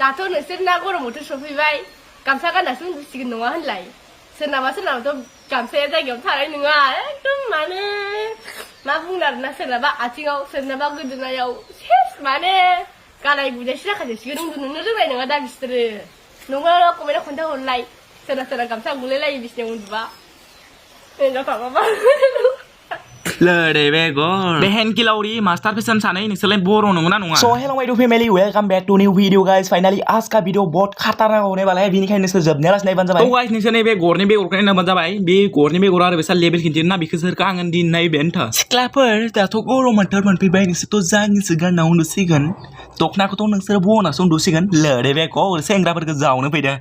दाथ' नोंसोरना गरम बोथोर सफैबाय गामसा गाननासो उन्दुसिगोन नङा होनलाय सोरनाबाथ' गामसाया जायगायाव थानाय नङा एकदम माने मा बुंनो आरोना सोरनाबा आथिङाव सोरनाबा गोदोनायाव सेस माने गालाय गुजायसो जाखाजोबसिगोन उन्दुनोनो रोंनाय नङा दा बिसोरो नङा कमेन्टआव खोन्थाहरलाय सोरबा गामसा गुलायलायो बिसिनायाव उन्दुबा Lere begor. Behen kilauri master pesan sana ini selain Boro nunggu nunggu. So hello my family, welcome back to new video guys. Finally आज का वीडियो बहुत खतरनाक होने वाला है बिनिखायनो नोंसोर जोबनायालास नायबानो जाबाय. तो guys नोंसोर नैबे गरनि बेगरखौ नायबानो जाबाय. बे गरनि बेगरा आरो बेसा लेभेल खिन्थियो ना बेखौ सोरखौ आङो दिननाय बेन्थ. सिख्लाफोर दाथ' गरम बोथोर मोनफैबाय नोंसोरथ' जाङिसो गानना उन्दुसिगोन. दखनाखौथ' नोंसोर बनासो उन्दुसिगोन. लरे बेगर सेंग्राफोरखौ जावनो फैदो.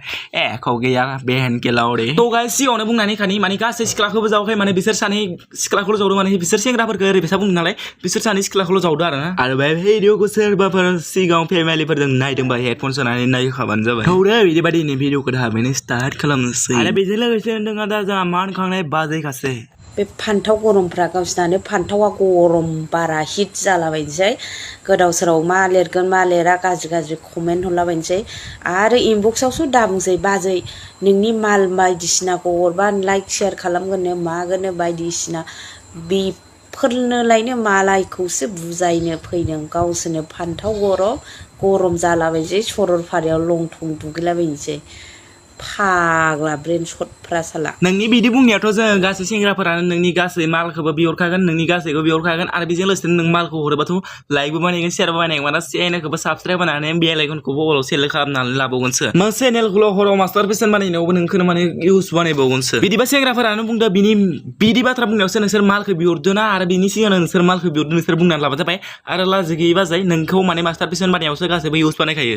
एख' गैया बेहेन किलाउरि. तो guys सिगाङावनो बुंनानै खानि माने गासै सिख्लाखौबो जावाखै माने बिसोर सानै सिख्लाखौल' जावदों माने बिसोर सेंग्राफोरखौ ओरैबायसा बुंदों नालाय बिसोर सानै सिख्लाखौल' जावदों आरोना आरो बे भिडिअखौ सोरबाफोर सिगाङाव फेमिलिफोरजों नायदोंबा हेडफन सोनानै नायखाबानो जाबाय थौरे बिदिबायदिनो भिडिअखौ थाबैनो स्टार्ट खालामनोसै आरो बेजों लोगोसे जोंहा दा जोंहा मान खांनाय बाजैखासै बे फान्थाव गरमफ्रा गावसिनानो फान्थावा गरम बारा हिट जालाबायनोसै गोदाव सोराव मा लिरगोन मा लिरा गाज्रि कमेन्ट हरलाबायनोसै आरो इनबक्सआवसो दाबुंसै बाजै नोंनि माल बायदिसिनाखौ हरबा लाइक शेयार खालामगोननो मागोननो बायदिसिना बेफोरनोलायनो मालायखौसो बुजायनो फैदों गावसोरनो फान्थाव गरम जालाबायनोसै सरलपारायाव लं थं दुगैलाबायनोसै फाग्ला ब्रेन शटफ्रा साला नोंनि बिदि बुंनायाथ' जों गासै सेंग्राफोरानो नोंनि गासै मालखौबो बिहरखागोन नोंनि गासैखौबो बिहरखागोन आरो बेजों लोगोसे नों मालखौ हरोबाथ' लाइकबो बानायगोन शेयारबो बानायगोन माने चेनेलखौबो साबसक्राइब बानायनानै बेल आइकनखौबो अराव सेलेक्ट खालामनानै लाबावगोनसो मा चेनेलखौल' हराव मास्टार पेसन बानायनायावबो नोंखौनो माने इउज बानायबावगोनसो बिदिबा सेंग्राफोरानो बुंदो बिदि बाथ्रा बुंनायावसो नोंसोर मालखौ बिहरदो ना आरो बिनि सिगांनो नोंसोर मालखौ बिहरदो नोंसोर बुंनानै लाबानो जाबाय आरो लाजि गैयै बाजाय नोंखौ माने मास्टार पेसन बानायनायावसो गासैबो इउज बानायखायो